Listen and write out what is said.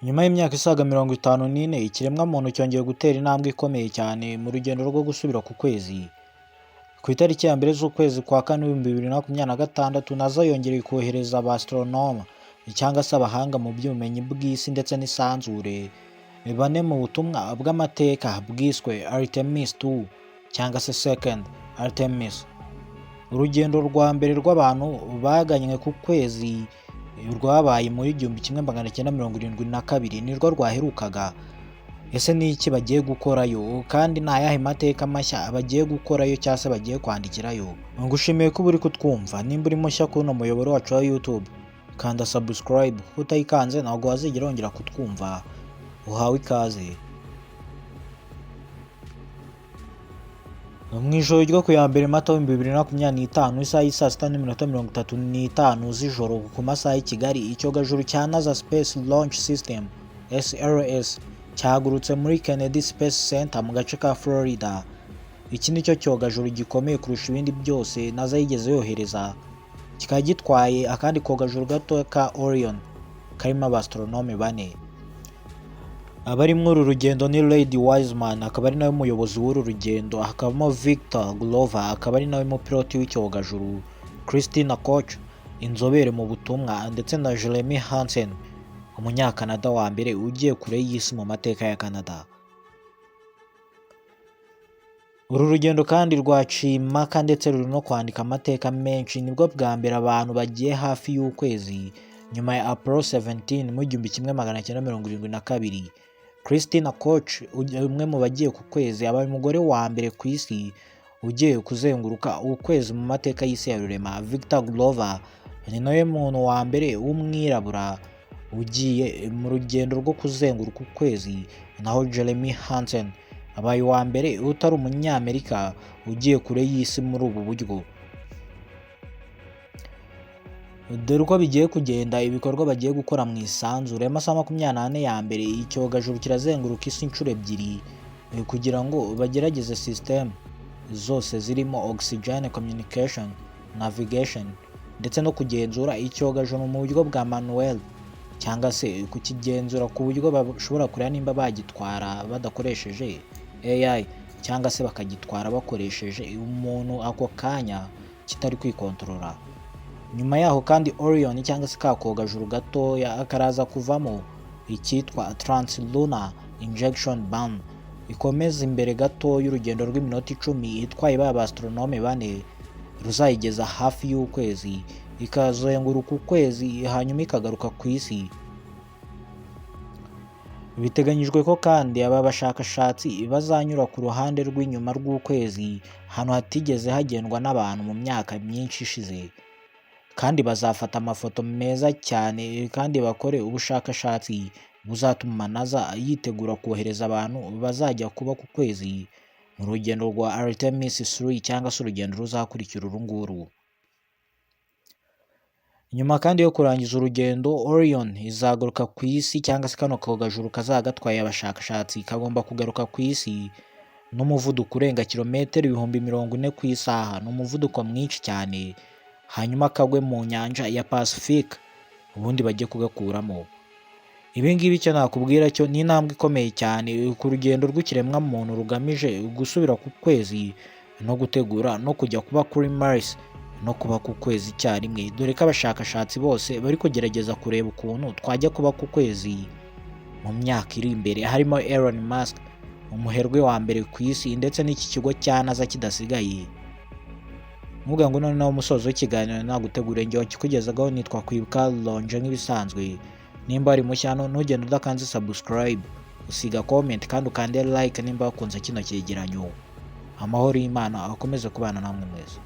Nyuma y'imyaka isaga 54, ikiremwamuntu cyongeye gutera intambwe ikomeye cyane mu rugendo rwo gusubira ku kwezi. Ku itariki ya mbere z'ukwezi kwa kane 2026, NASA yongereye kohereza abastronome cyangwa se abahanga mu by'ubumenyi bw'isi ndetse n'isanzure bane mu butumwa bw'amateka bwiswe Artemis 2 cyangwa se Second Artemis. Urugendo rwa mbere rw'abantu baganywe ku kwezi rwabaye muri 1972 nirwo rwaherukaga. Ese ni iki bagiye gukorayo, kandi ni ayahe mateka mashya bagiye gukorayo cyangwa se bagiye kwandikirayo? Ngushimiye ko uri kutwumva. Nimba uri mushya kuri uno muyoboro wacu wa YouTube, kanda subscribe kuko utayikanze ntabwo wazigera wongera kutwumva. Uhawe ikaze. Mu ijoro ryo ku ya mbere Mata 2025 isaha y'isa 6:35 z'ijoro ku masaha y'i Kigali, icyogajuru cya NASA Space Launch System SLS cyagurutse muri Kennedy Space Center mu gace ka Florida. Iki ni cyo cyogajuru gikomeye kurusha ibindi byose NASA yigeze yohereza. Kikaba gitwaye akandi kogajuru gato ka Orion karimo abastronome bane. Abari muri uru rugendo ni Lady Wiseman, akaba ari nawe muyobozi w'uru rugendo, hakabamo Victor Glover, akaba ari nawe mupiloti w'icyogajuru, Christina Koch, inzobere mu butumwa, ndetse na Jeremy Hansen, umunyakanada wa mbere ugiye kure y'isi mu mateka ya Canada. Uru rugendo kandi rwaciye impaka ndetse ruri no kwandika amateka menshi. Nibwo bwa mbere abantu bagiye hafi y'ukwezi nyuma ya Apollo 17 mu 1972. Christina Koch, umwe mu bagiye ku kwezi, abaye umugore wa mbere ku isi ugiye kuzenguruka ukwezi mu mateka y'isi ya rurema. Victor Glover ni nawe muntu wa mbere w'umwirabura ugiye mu rugendo rwo kuzenguruka ukwezi, naho Jeremy Hansen abaye wa mbere utari umunyamerika ugiye kure y'isi muri ubu buryo. Dore uko bigiye kugenda ibikorwa bagiye gukora mu isanzure. Amasaha 24 ya mbere icyogajuru kirazenguruka isi inshuro ebyiri kugira ngo bagerageze system zose zirimo oxygen, communication, navigation ndetse no kugenzura icyogajuru mu buryo bwa manuel, cyangwa se kukigenzura ku buryo bashobora kureba nimba bagitwara badakoresheje AI cyangwa se bakagitwara bakoresheje umuntu ako kanya kitari kwikontorora. Nyuma yaho kandi Orion cyangwa se ka kogajuru gatoya karaza kuvamo icyitwa Translunar Injection Ban, ikomeza imbere gato y'urugendo rw'iminota 10 itwaye ba astronome bane, ruzayigeza hafi y'ukwezi, ikazenguruka ukwezi hanyuma ikagaruka ku isi. Biteganyijwe ko kandi aba bashakashatsi bazanyura ku ruhande rw'inyuma rw'ukwezi, hano hatigeze hagendwa n'abantu mu myaka myinshi ishize, kandi bazafata amafoto meza cyane kandi bakore ubushakashatsi buzatuma NASA yitegura kohereza abantu bazajya kuba ku kwezi mu rugendo rwa Artemis 3 cyangwa se urugendo ruzakurikira uru nguru. Nyuma kandi yo kurangiza urugendo, Orion izagaruka ku isi, cyangwa se kano kogajuru kazagatwaye abashakashatsi kagomba kugaruka ku isi n'umuvuduko urenga kilometero 40,000 ku isaha. Ni umuvuduko mwinshi cyane, hanyuma kagwe mu nyanja ya Pacific ubundi bajye kugakuramo. Ibi ngibi cyo nakubwira cyo ni intambwe ikomeye cyane ku rugendo rw'ikiremwa muntu rugamije gusubira ku kwezi no gutegura no kujya kuba kuri Mars no kuba ku kwezi icyarimwe, dore ko abashakashatsi bose bari kugerageza kureba ukuntu twajya kuba ku kwezi mu myaka iri imbere, harimo Elon Musk, umuherwe wa mbere ku isi, ndetse n'iki kigo cya NASA kidasigaye. Muvuga ngo none nawo musozo w'ikiganiro nagutegure njye kikugezagaho, nitwa Kwibuka Lonje nk'ibisanzwe. Nimba ari mushya hano ntugende udakanze subscribe, usiga comment kandi ukande like nimba wakunze kino cyegeranyo. Amahoro y'Imana akomeze kubana namwe mwese.